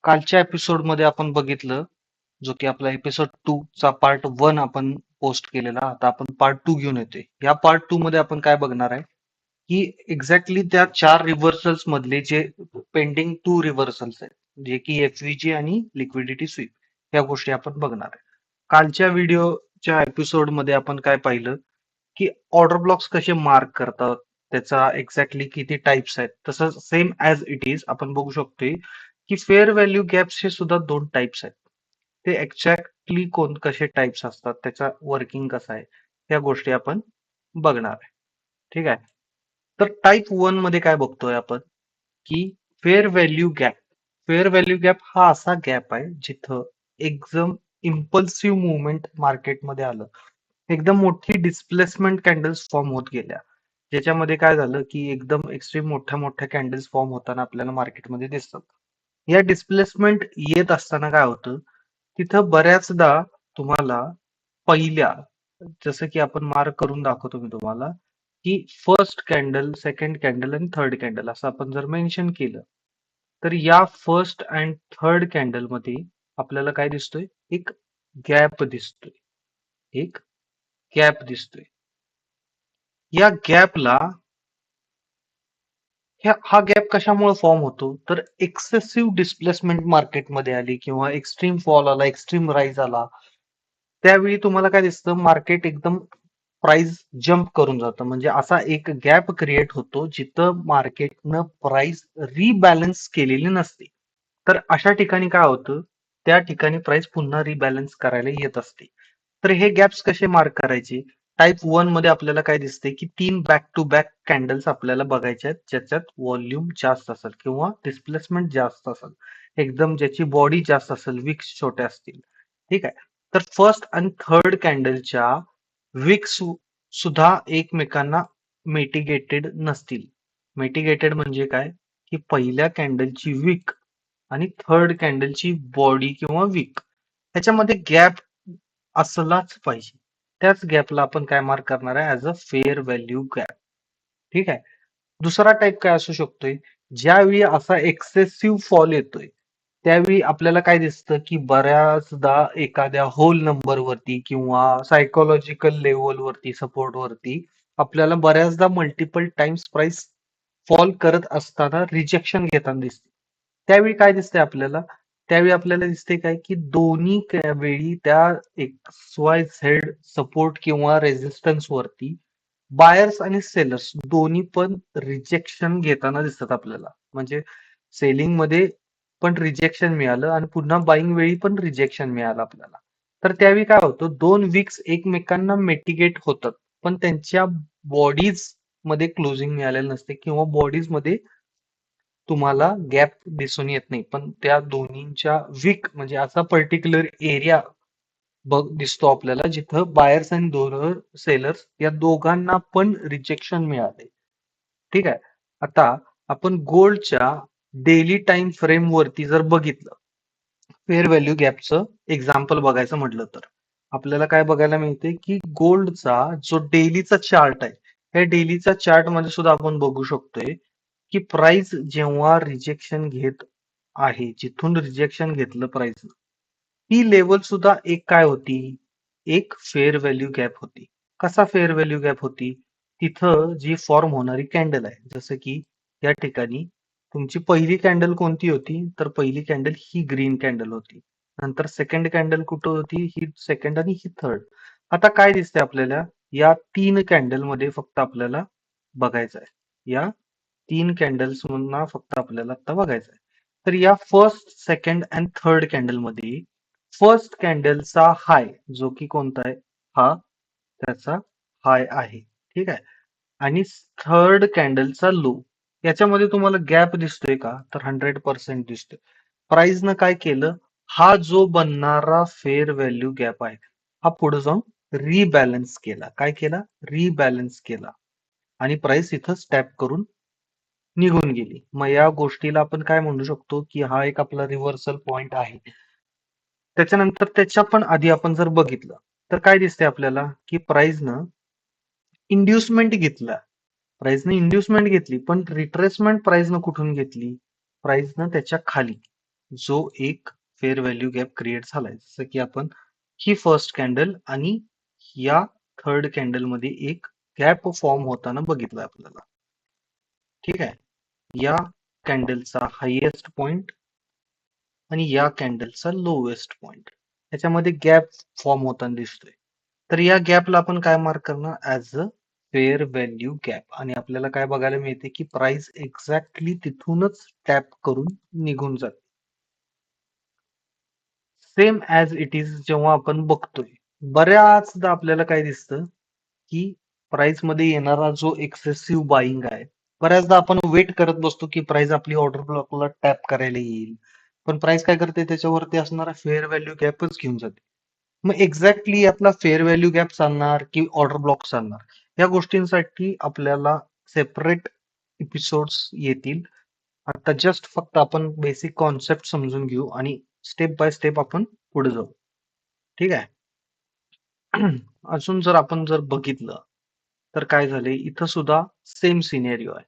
कालच्या एपिसोडमध्ये आपण बघितलं, जो की आपला एपिसोड 2 चा पार्ट 1 आपण पोस्ट केलेला. आता आपण पार्ट 2 घेऊन येतोय. या पार्ट 2 मध्ये आपण काय बघणार आहे, की एक्झॅक्टली त्या 4 रिव्हर्सल्स मधले जे पेंडिंग 2 रिव्हर्सल्स आहेत, जे की एफव्हीजी आणि लिक्विडिटी स्वीप, या गोष्टी आपण बघणार आहे. कालच्या व्हिडिओच्या एपिसोड मध्ये आपण काय पाहिलं, की ऑर्डर ब्लॉक्स कसे मार्क करतात, त्याचा एक्झॅक्टली किती टाइप्स आहेत. तसंच सेम ऍज इट इज आपण बघू शकतोय, की फेअर व्हॅल्यू गॅप्स हे सुद्धा 2 टाइप्स आहेत. ते एक्झॅक्टली कसे टाइप्स असतात, त्याचा वर्किंग कसं आहे, या गोष्टी आपण बघणार आहे. ठीक आहे. तर टाइप 1 मध्ये काय बघतोय आपण, की fair value gap. Fair value gap हा असा गॅप आहे जिथं एकदम इम्पल्सिव्ह मुवमेंट मार्केटमध्ये आलं, एकदम मोठी डिस्प्लेसमेंट कॅन्डल्स फॉर्म होत गेल्या, ज्याच्यामध्ये काय झालं, की एकदम एक्स्ट्रीम मोठ्या मोठ्या कॅन्डल्स फॉर्म होताना आपल्याला मार्केटमध्ये दिसतात. या डिस्प्लेसमेंट येत असताना काय होतं, तिथं बऱ्याचदा तुम्हाला पहिल्या, जसं की आपण मार्क करून दाखवतो मी तुम्हाला, की फर्स्ट कॅन्डल, सेकंड कॅन्डल आणि थर्ड कॅन्डल असं आपण जर मेन्शन केलं, तर या फर्स्ट अँड थर्ड कॅन्डल मध्ये आपल्याला काय दिसतोय, एक गॅप दिसतोय. एक गॅप दिसतोय. या गॅपला, हा गॅप कशामुळे फॉर्म होतो, तर एक्सेसिव्ह डिस्प्लेसमेंट मार्केटमध्ये आली किंवा एक्स्ट्रीम फॉल आला, एक्स्ट्रीम राईज आला, त्यावेळी तुम्हाला काय दिसतं, मार्केट एकदम प्राइस जम्प करून जातं. म्हणजे असा एक गॅप क्रिएट होतो जिथं मार्केटनं प्राइस रिबॅलन्स केलेली नसते. तर अशा ठिकाणी काय होतं, त्या ठिकाणी प्राइस पुन्हा रिबॅलन्स करायला येत असते. तर हे गॅप्स कसे मार्क करायचे? टाइप 1 मध्ये आपल्याला काय दिसते, की 3 बॅक टू बॅक कॅन्डल्स आपल्याला बघायच्या आहेत, ज्याच्यात व्हॉल्यूम जास्त असेल किंवा डिस्प्लेसमेंट जास्त असेल, एकदम ज्याची बॉडी जास्त असेल, विक्स छोट्या असतील. ठीक आहे. तर फर्स्ट आणि थर्ड कॅन्डलच्या विक्स सुद्धा एकमेकांना मिटिगेटेड नसतील. मिटिगेटेड म्हणजे काय, की पहिल्या कॅन्डलची विक आणि थर्ड कॅन्डलची बॉडी किंवा विक ह्याच्यामध्ये गॅप असलाच पाहिजे. त्याच गॅपला आपण काय मार्क करणार आहे, as a fair value gap. ठीक आहे. दुसरा टाइप काय असू शकतोय, ज्यावेळी असा एक्सेसिव्ह फॉल येतोय, त्यावेळी आपल्याला काय दिसतं, की बऱ्याचदा एखाद्या होल नंबर वरती किंवा सायकोलॉजिकल लेवल वरती, सपोर्ट वरती आपल्याला बऱ्याचदा मल्टिपल टाइम्स प्राइस फॉल करत असताना रिजेक्शन घेताना दिसते. त्यावेळी काय दिसतंय आपल्याला, त्यावेळी आपल्याला दिसते काय, की दोन्ही वेळी त्या एक्स वाय झेड सपोर्ट किंवा रेजिस्टन्स वरती बायर्स आणि सेलर्स दोन्ही पण रिजेक्शन घेताना दिसतात आपल्याला. म्हणजे सेलिंग मध्ये पण रिजेक्शन मिळालं आणि पुन्हा बाईंग वेळी पण रिजेक्शन मिळालं आपल्याला. तर त्यावेळी काय होतं, दोन विक्स एकमेकांना मिटिगेट होतात, पण त्यांच्या बॉडीज मध्ये क्लोजिंग मिळालेलं नसते किंवा बॉडीज मध्ये तुम्हाला गॅप दिसून येत नाही. पण त्या दोन्हींच्या विक म्हणजे असा पर्टिक्युलर एरिया बघ दिसतो आपल्याला, जिथं बायर्स आणि दोन सेलर्स या दोघांना पण रिजेक्शन मिळाले. ठीक आहे. आता आपण गोल्डच्या डेली टाइम फ्रेम वरती जर बघितलं, फेअर व्हॅल्यू गॅपचं एक्झाम्पल बघायचं म्हटलं, तर आपल्याला काय बघायला मिळते, की गोल्डचा जो डेलीचा चार्ट आहे, त्या डेलीचा चार्ट मध्ये सुद्धा आपण बघू शकतोय, की प्राइस जेव्हा रिजेक्शन घेत आहे, जिथून रिजेक्शन घेतलं प्राइस, ती लेवल सुद्धा एक काय होती, एक फेअर व्हॅल्यू गॅप होती. कसा फेअर व्हॅल्यू गॅप होती, तिथं जी फॉर्म होणारी कॅन्डल आहे, जसं की या ठिकाणी तुमची पहिली कॅन्डल कोणती होती, तर पहिली कॅन्डल ही ग्रीन कॅन्डल होती. नंतर सेकंड कॅन्डल कुठं होती, ही सेकंड आणि ही थर्ड. आता काय दिसते आपल्याला, या 3 कॅन्डल मध्ये फक्त आपल्याला बघायचं आहे. या 3 कॅन्डल्स मधनं फक्त आपल्याला आता बघायचं आहे. तर या first, second and third candle मध्ये फर्स्ट कॅन्डलचा हाय, जो की कोणता आहे, हा त्याचा हाय आहे. ठीक आहे. आणि थर्ड कॅन्डलचा लो, याच्यामध्ये तुम्हाला गॅप दिसतोय का, तर 100% दिसतोय. प्राइसनं काय केलं, हा जो बनणारा फेअर व्हॅल्यू गॅप आहे, हा पुढे जाऊन रिबॅलन्स केला. काय केला, रिबॅलन्स केला आणि प्राइस इथं स्टॅप करून निघून गेली. मग या गोष्टीला आपण काय म्हणू शकतो, की हा एक आपला रिव्हर्सल पॉइंट आहे. त्याच्यानंतर त्याच्या पण आधी आपण जर बघितलं, तर काय दिसतंय आपल्याला, की प्राइसनं इंड्युसमेंट घेतला. प्राइसने इंड्युसमेंट घेतली, पण रिट्रेसमेंट प्राइसनं कुठून घेतली, प्राइसनं त्याच्या खाली. जो एक फेअर व्हॅल्यू गॅप क्रिएट झालाय. जसं की आपण ही फर्स्ट कॅन्डल आणि या थर्ड कॅन्डल मध्ये एक गॅप फॉर्म होताना बघितलं आपल्याला. ठीक आहे. या कॅन्डलचा हायएस्ट पॉइंट आणि या कॅन्डलचा लोएस्ट पॉइंट याच्यामध्ये गॅप फॉर्म होताना दिसतोय. तर या गॅपला आपण काय मार्क करणार as a fair value gap आणि आपल्याला काय बघायला मिळते की प्राइस एक्झॅक्टली तिथूनच टॅप करून निघून जाते. सेम ऍज इट इज जेव्हा आपण बघतोय बऱ्याचदा आपल्याला काय दिसतं की प्राइस मध्ये येणारा जो एक्सेसिव्ह बाईंग आहे, बऱ्याचदा आपण वेट करत बसतो की प्राइस आपली ऑर्डर ब्लॉकला टॅप करायला येईल, पण प्राइस काय करते त्याच्यावरती असणारा फेअर व्हॅल्यू गॅपच घेऊन जाते. मग एक्झॅक्टली यातला फेअर व्हॅल्यू गॅप चालणार की ऑर्डर ब्लॉक चालणार या गोष्टींसाठी आपल्याला सेपरेट एपिसोड्स येतील. आता जस्ट फक्त आपण बेसिक कॉन्सेप्ट समजून घेऊ आणि स्टेप बाय स्टेप आपण पुढे जाऊ. ठीक आहे. अजून जर आपण बघितलं तर काय झाले इथं सुद्धा सेम सिनेरिओ आहे.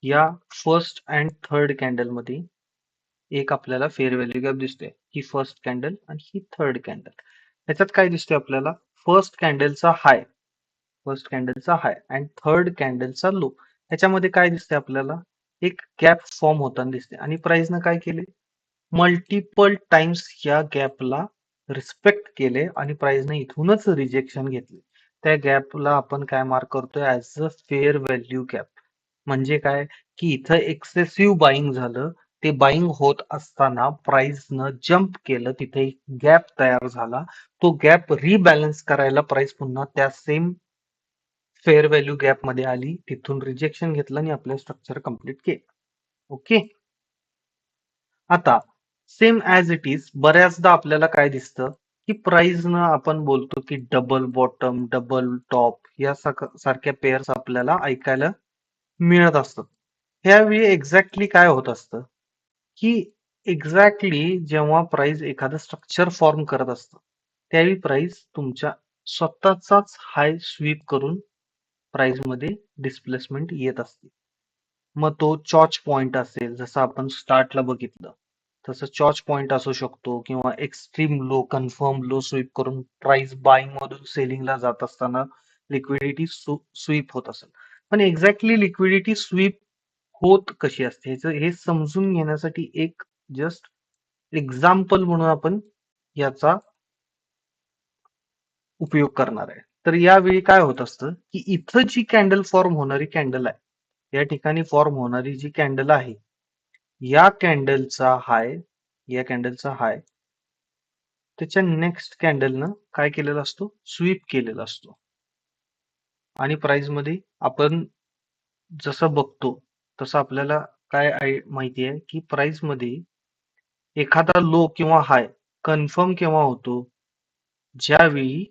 या फर्स्ट अँड थर्ड कॅन्डल मध्ये एक आपल्याला फेअर व्हॅल्यू गॅप दिसतोय. ही फर्स्ट कॅन्डल आणि ही थर्ड कॅन्डल. याच्यात काय दिसतोय आपल्याला फर्स्ट कॅन्डलचा हाय, फर्स्ट कॅन्डलचा हाय अँड थर्ड कॅन्डलचा लो. याच्यामध्ये काय दिसतंय आपल्याला एक गॅप फॉर्म होताना दिसते आणि प्राइसनं काय केले मल्टिपल टाइम्स या गॅपला रिस्पेक्ट केले आणि प्राइसने इथूनच रिजेक्शन घेतले. त्या गॅपला आपण काय मार्क करतोय as a fair value gap. म्हणजे काय की इथं एक्सेसिव्ह बाईंग झालं. ते बाईंग होत असताना प्राइसनं जम्प केलं, तिथे एक गॅप तयार झाला. तो गॅप रिबॅलन्स करायला प्राइस पुन्हा त्या सेम फेअर व्हॅल्यू गॅप मध्ये आली, तिथून रिजेक्शन घेतलं आणि आपलं स्ट्रक्चर कम्प्लीट केलं. ओके. आता सेम ऍज इट इज बऱ्याचदा आपल्याला काय दिसतं की प्राइसनं आपण बोलतो की डबल बॉटम डबल टॉप या सारख्या पेअर्स आपल्याला ऐकायला मिळत असतात. ह्यावेळी एक्झॅक्टली काय होत असतं की एक्झॅक्टली जेव्हा प्राइस एखादं स्ट्रक्चर फॉर्म करत असतं त्यावेळी प्राइस तुमच्या स्वतःचाच हाय स्वीप करून प्राइस मध्ये डिस्प्लेसमेंट येत असते. मग तो चॉच पॉइंट असेल जसं आपण स्टार्टला बघितलं तसं चॉच पॉइंट असू शकतो किंवा extreme low confirm low sweep करून प्राइस बाईंग मधून सेलिंगला जात असताना लिक्विडिटी स्वीप होत असेल. पण एक्झॅक्टली लिक्विडिटी स्वीप होत कशी असते हे समजून घेण्यासाठी एक जस्ट एक्झाम्पल म्हणून आपण याचा उपयोग करणार आहे. तर यावेळी काय होत असतं की इथं जी कॅन्डल फॉर्म होणारी कॅन्डल आहे या ठिकाणी फॉर्म होणारी जी कॅन्डल आहे या कॅन्डलचा हाय या कॅन्डलचा हाय त्याच्या नेक्स्ट कॅन्डलनं काय केलेला असतो स्वीप केलेला असतो आणि प्राइस मध्ये आपण जसं बघतो तसं आपल्याला काय माहिती आहे की प्राइस मध्ये एखादा लो किंवा हाय कन्फर्म केव्हा होतो ज्यावेळी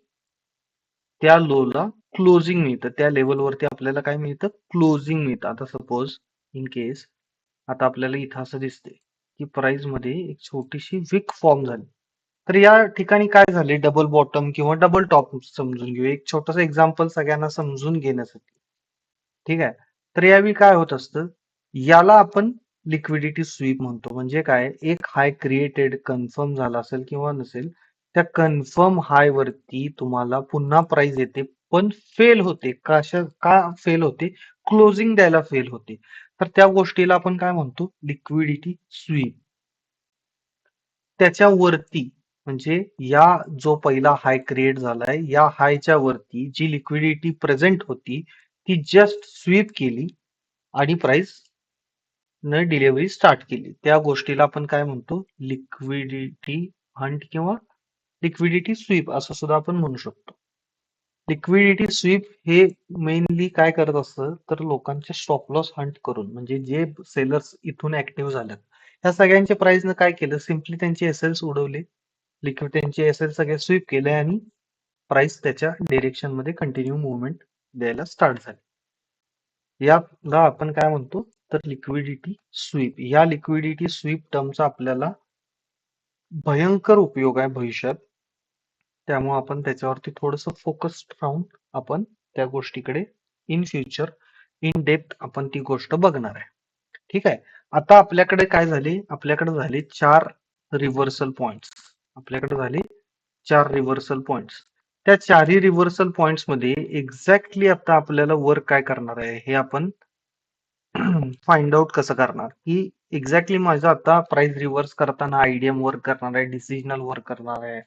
त्या लोला क्लोजिंग मिळतं, त्या लेवलवरती आपल्याला काय मिळतं क्लोजिंग मिळतं. आता सपोज इन केस आता आपल्याला इथं असं दिसते की प्राइस मध्ये एक छोटीशी विक फॉर्म झाली. तर या ठिकाणी काय झाले डबल बॉटम किंवा डबल टॉप समजून घेऊ एक छोटस एक्झाम्पल सगळ्यांना समजून घेण्यासाठी. ठीक आहे. तर यावेळी काय होत असतं याला आपण लिक्विडिटी स्वीप म्हणतो. म्हणजे काय एक हाय क्रिएटेड कन्फर्म झाला असेल किंवा नसेल त्या कन्फर्म हाय वरती तुम्हाला पुन्हा प्राइस येते पण फेल होते. का फेल होते क्लोजिंग द्यायला फेल होते. तर त्या गोष्टीला आपण काय म्हणतो लिक्विडिटी स्वीप. त्याच्या वरती म्हणजे या जो पहिला हाय क्रिएट झालाय या हायच्या वरती जी लिक्विडिटी प्रेझेंट होती ती जस्ट स्वीप केली आणि प्राइस न डिलिव्हरी स्टार्ट केली. त्या गोष्टीला आपण काय म्हणतो लिक्विडिटी हंट किंवा लिक्विडिटी स्वीप असं सुद्धा आपण म्हणू शकतो. लिक्विडिटी स्वीप हे मेनली काय करत असतं तर लोकांचे स्टॉप लॉस हंट करून म्हणजे जे सेलर्स इथून ऍक्टिव्ह झालेत या सगळ्यांच्या प्राइसनं काय केलं सिम्पली त्यांचे एसएल्स उडवले, लिक्विड त्यांचे एसएल सगळे स्वीप केले आणि प्राइस त्याच्या डिरेक्शन मध्ये कंटिन्यू मुवमेंट द्यायला स्टार्ट झाली. याला आपण काय म्हणतो तर लिक्विडिटी स्वीप. या लिक्विडिटी स्वीप टर्मचा आपल्याला भयंकर उपयोग आहे भविष्यात. त्यामुळे आपण त्याच्यावरती थोडस फोकस्ड राहून आपण त्या गोष्टीकडे इन फ्युचर इन डेप्थ आपण ती गोष्ट बघणार आहे. ठीक आहे. आता आपल्याकडे काय झाले आपल्याकडे झाले 4 रिव्हर्सल पॉइंट्स. आपल्याकडे झाले 4 रिव्हर्सल पॉइंट्स. त्या चारही रिव्हर्सल पॉइंट्स मध्ये एक्झॅक्टली आता आपल्याला वर्क काय करणार आहे हे आपण फाइंड आउट कसं करणार, की एक्झॅक्टली माझं आता प्राइस रिव्हर्स करताना आयडीएम वर्क करणार आहे, डिसिजनल वर्क करणार आहे,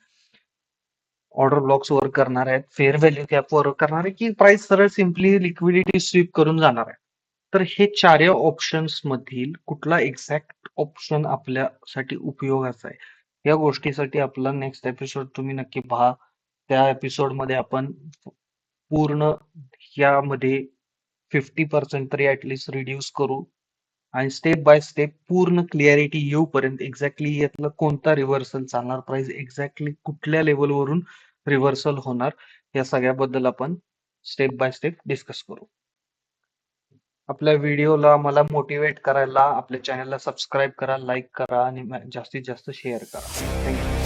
ऑर्डर ब्लॉक्स वर्क करणार आहेत, फेअर व्हॅल्यू कॅप वर्क करणार आहे, की प्राइस सरळ सिम्पली लिक्विडिटी स्वीप करून जाणार आहे. तर हे चारही ऑप्शन्स मधील कुठला एक्झॅक्ट ऑप्शन आपल्यासाठी उपयोगाचा आहे, या गोष्टीसाठी आपला नेक्स्ट एपिसोड तुम्ही नक्की पहा. त्या एपिसोड मध्ये आपण पूर्ण यामध्ये 50% तरी ऍटलिस्ट रिड्यूस करू आणि स्टेप बाय स्टेप पूर्ण क्लिअरिटी येऊपर्यंत एक्झॅक्टली यातलं कोणता रिव्हर्सल चालणार, प्राइस एक्झॅक्टली कुठल्या लेवलवरून रिव्हर्सल होणार, या सगळ्याबद्दल आपण स्टेप बाय स्टेप डिस्कस करू. आपल्या व्हिडिओला मला मोटिवेट करायला आपल्या चॅनलला सबस्क्राईब करा, लाईक करा आणि जास्तीत जास्त शेअर करा. थँक्यू.